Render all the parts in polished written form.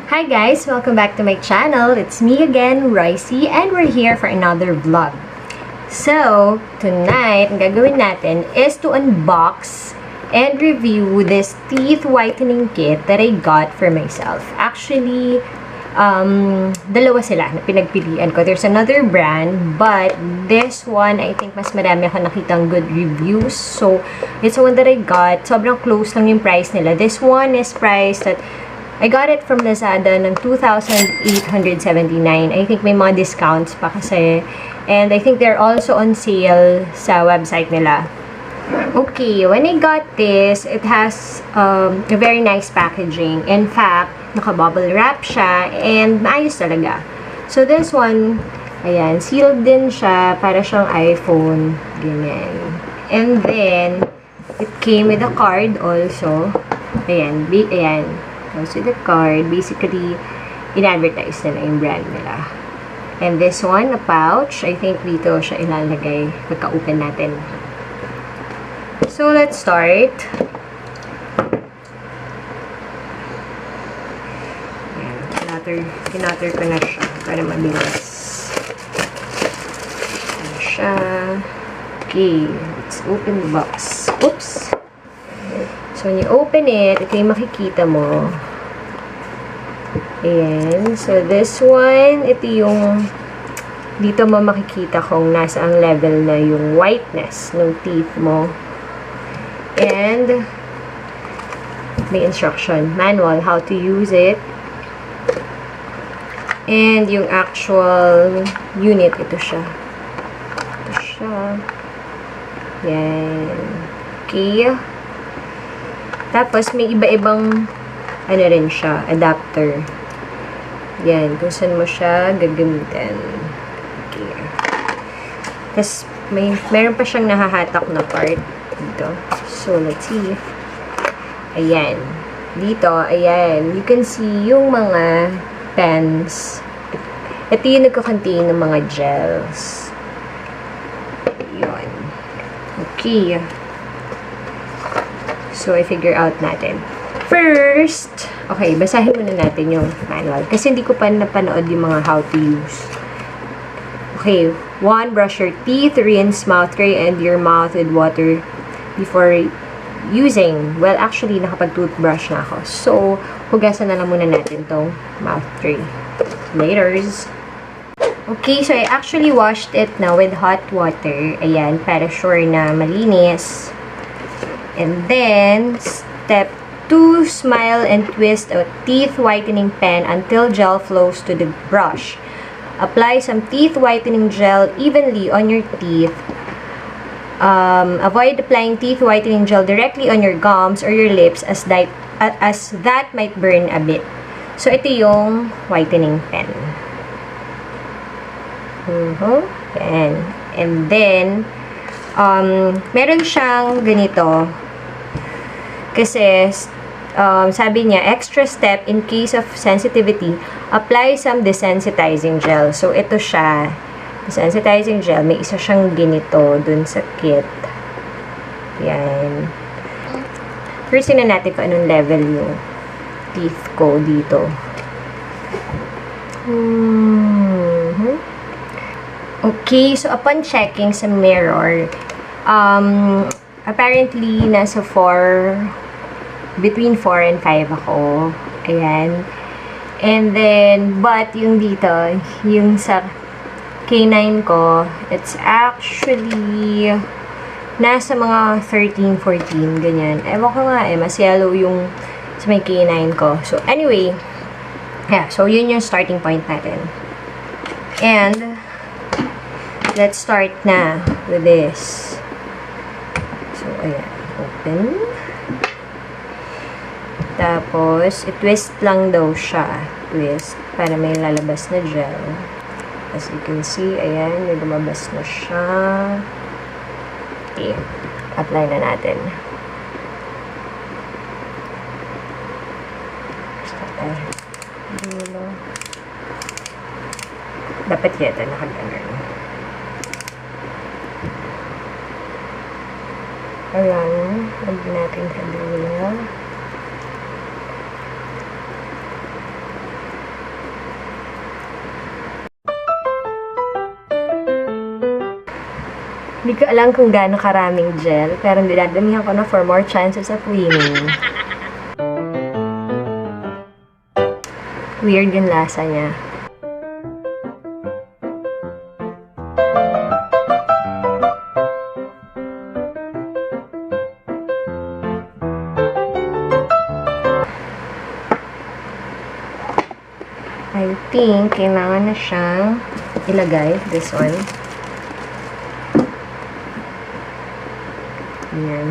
Hi guys! Welcome back to my channel. It's me again, Ricey, and we're here for another vlog. So, tonight, ang gagawin natin is to unbox and review this teeth whitening kit that I got for myself. Actually, dalawa sila na pinagpilian ko. There's another brand, but this one, I think mas marami ako nakitang good reviews. So, it's the one that I got. Sobrang close lang yung price nila. This one is priced at I got it from Lazada ng 2,879. I think may mga discounts pa kasi. And I think they're also on sale sa website nila. Okay, when I got this, it has a very nice packaging. In fact, naka-bubble wrap siya and maayos talaga. So this one, ayan, sealed din siya para siyang iPhone. Ganyan. And then, it came with a card also. Ayan, ayan. So the card, basically, in-advertise nila yung brand nila. And this one, a pouch, I think dito siya ilalagay pagka-open natin. So, let's start. Ayan, kinatter ko na siya para mabilis. Ayan siya. Okay, let's open the box. Oops! So, when you open it, ito yung makikita mo. Ayan. So, this one, ito yung dito mo makikita kung nasa ang level na yung whiteness ng teeth mo. And, may instruction, manual, how to use it. And, yung actual unit, ito siya. Ito siya. Ayan. Okay. Tapos, may iba-ibang ano rin siya, adapter. Yan, kung saan mo siya gagamitin. Okay. Tapos, meron pa siyang nahahatak na part dito. So, let's see. Ayan. Dito, ayan. You can see yung mga pens. Ito yung nagkakontain ng mga gels. Yun. Okay. So, I-figure out natin. First, okay, basahin muna natin yung manual. Kasi hindi ko pa napanood yung mga how to use. Okay, 1. Brush your teeth, rinse mouth tray and your mouth with water before using. Well, actually, nakapag-toothbrush na ako. So, hugasan na lang muna natin tong mouth tray. Laters! Okay, so I actually washed it now with hot water. Ayan, para sure na malinis. And then, step 2, smile and twist a teeth whitening pen until gel flows to the brush. Apply some teeth whitening gel evenly on your teeth. Avoid applying teeth whitening gel directly on your gums or your lips as that might burn a bit. So, ito yung whitening pen. Yan. And then, meron siyang ganito. Kasi, sabi niya, extra step in case of sensitivity, apply some desensitizing gel. So, ito siya. Desensitizing gel. May isa siyang ganito dun sa kit. Yan. First, na natin kung anong level yung teeth ko dito. Okay, so upon checking sa mirror, apparently, nasa 4, between 4 and 5 ako. Ayan. And then, but yung dito, yung sa K9 ko, it's actually nasa mga 13, 14, ganyan. Ewan ko nga mas yellow yung sa may K9 ko. So, anyway, yeah, so yun yung starting point natin. And, let's start na with this. So, ayan. Open. Tapos, i-twist lang daw siya. Twist. Para may lalabas na gel. As you can see, ayan. May lumabas na siya. Okay. Apply na natin. Dapat yata nakaganon. Ayan. Lagyan natin sa dulo. Hindi ko alam kung gaano karaming gel, pero dinadamihan ko na for more chances of winning. Weird yung lasa niya. I think kailangan na siyang ilagay, this one. Ayan.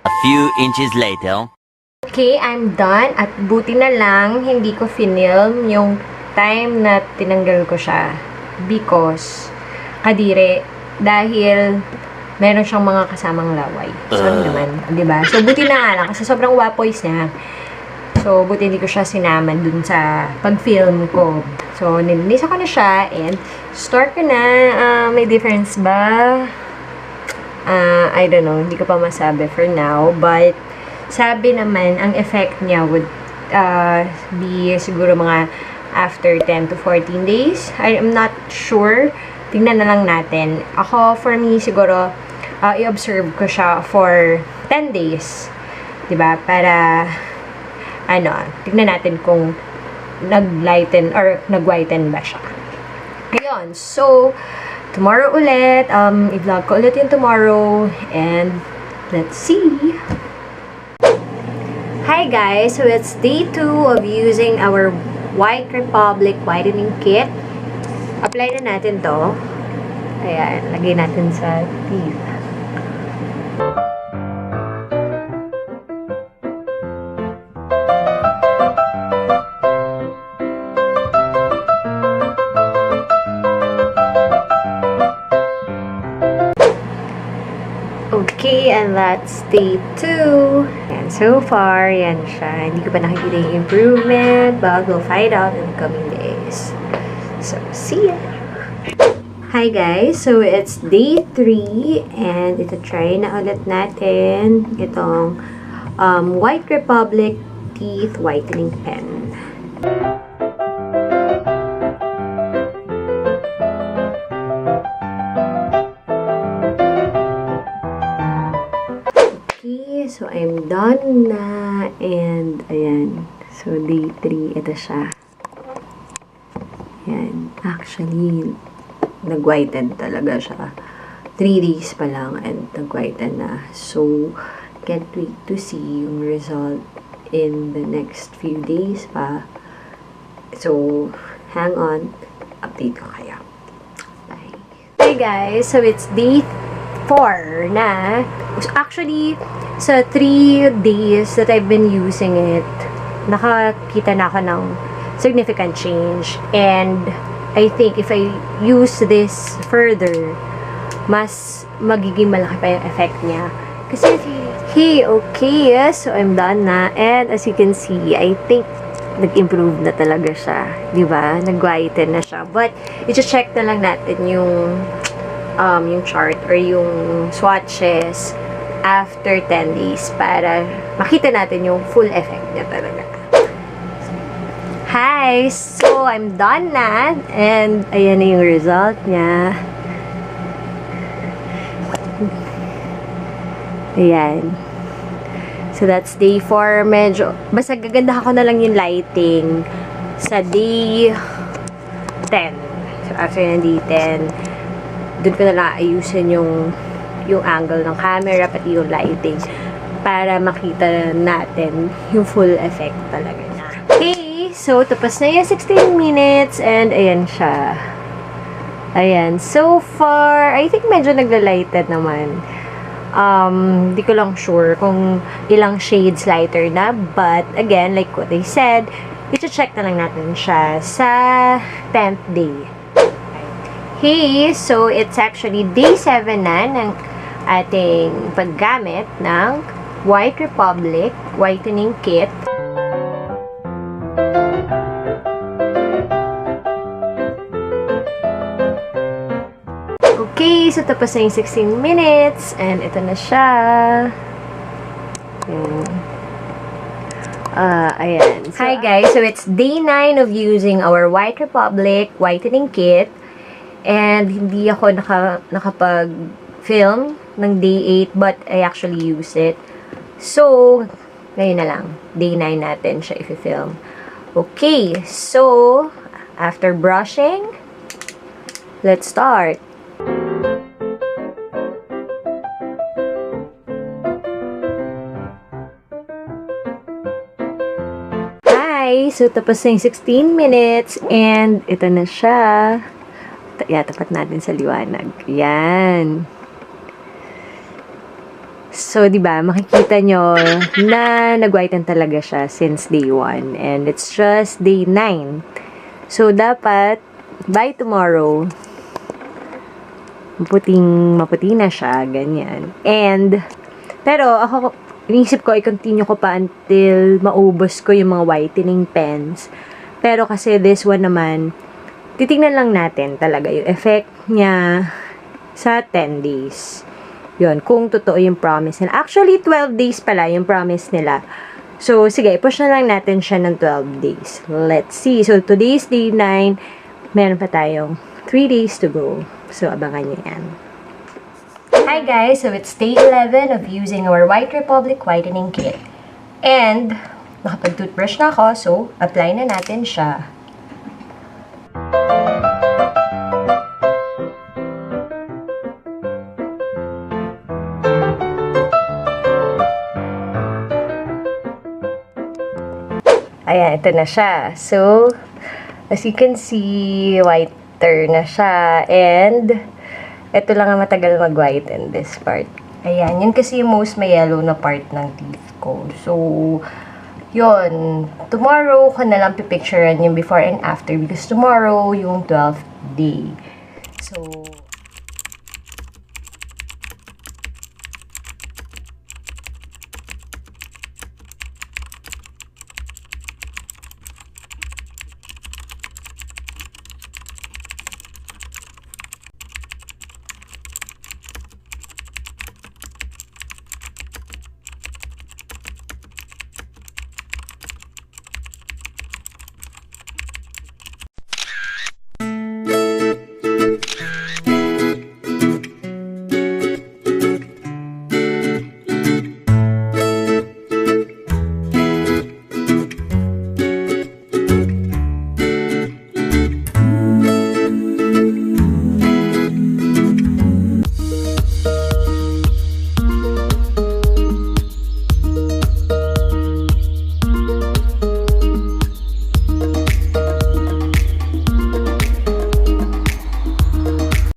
A few inches later. Okay, I'm done. At buti na lang, hindi ko film yung time na tinanggal ko siya. Because, kadire, dahil meron siyang mga kasamang laway. So, ano naman, diba? So, buti na nga lang, kasi sobrang wapoys niya. So, buti hindi ko siya sinaman dun sa pag-film ko. So, nilisa ko na siya, and start ko na. May difference ba? I don't know, hindi ko pa masabi for now, but sabi naman, ang effect niya would be siguro mga after 10 to 14 days. I am not sure. Tingnan na lang natin. Ako, for me, siguro, i-observe ko siya for 10 days. Diba? Para, tingnan natin kung nag-lighten or nag-whiten ba siya. Ayun. So, tomorrow ulit. I-vlog ko ulit yung tomorrow. And, let's see. Hi guys! So, it's day 2 of using our White Republic Whitening Kit. Apply na natin to. Ayan. Lagay natin sa teeth. Okay, and that's day 2. And so far, yan siya. Hindi ko pa nakikita yung improvement, but we'll find out in the coming days. So, see ya! Hi guys! So, it's day 3, and ito try na ulit natin itong White Republic Teeth Whitening Pen. So, I'm done na. And, ayan. So, day 3, ito siya. Ayan. Actually, nag-whiten talaga siya. 3 days pa lang and nag-whiten na. So, can't wait to see yung result in the next few days pa. So, hang on. Update ko kayo. Bye. Hey guys! So, it's day 4 na. Actually, sa 3 days that I've been using it, nakakita na ako ng significant change. And I think if I use this further, mas magiging malaki pa yung effect niya. Kasi, okay, so I'm done na. And as you can see, I think nag-improve na talaga siya. Diba? Nag-whiten na siya. But, i-check na lang natin yung chart or yung swatches after 10 days para makita natin yung full effect niya talaga. Hi! So, I'm done na. And, ayan na yung result niya. Ayan. So, that's day 4. Medyo, basta gaganda ko na lang yung lighting sa day 10. So, after ng day 10, doon ko na lang ayusin yung angle ng camera, pati yung lighting, para makita natin yung full effect talaga niya. Okay, so tapos na yung 16 minutes, and ayan siya. Ayan, so far, I think medyo nagla-lighted naman. Di ko lang sure kung ilang shades lighter na, but again, like what I said, i-check na lang natin siya sa 10th day. Okay, so it's actually day 7 na ng ating paggamit ng White Republic Whitening Kit. Okay, so tapos na yung 16 minutes and ito na siya. Ayan. So, hi guys, so it's day 9 of using our White Republic Whitening Kit. And hindi ako nakapag-film ng day 8, but I actually use it. So, ngayon na lang. Day 9 natin siya i-film. Okay, so, after brushing, let's start. Hi! So, tapos na yung 16 minutes and ito na siya. Tapat natin sa liwanag. Yan. So, di ba, makikita nyo na nag-whiten talaga siya since day 1. And it's just day 9. So, dapat, by tomorrow, maputi na siya. Ganyan. And, pero, ako, inisip ko, i-continue ko pa until maubos ko yung mga whitening pens. Pero kasi this one naman, titingnan lang natin talaga yung effect niya sa 10 days. Yun, kung totoo yung promise nila. Actually, 12 days pala yung promise nila. So, sige, push na lang natin siya ng 12 days. Let's see. So, today's day 9. Meron pa tayong 3 days to go. So, abangan nyo yan. Hi guys! So, it's day 11 of using our White Republic Whitening Kit. And, nakapag-toothbrush na ako. So, apply na natin siya. Ayan, ito na siya. So, as you can see, whiter na siya. And, ito lang ang matagal mag-whiten this part. Ayan, yun kasi yung most may yellow na part ng teeth ko. So, yun. Tomorrow ko na lang pipicturean yung before and after because tomorrow yung 12th day. So,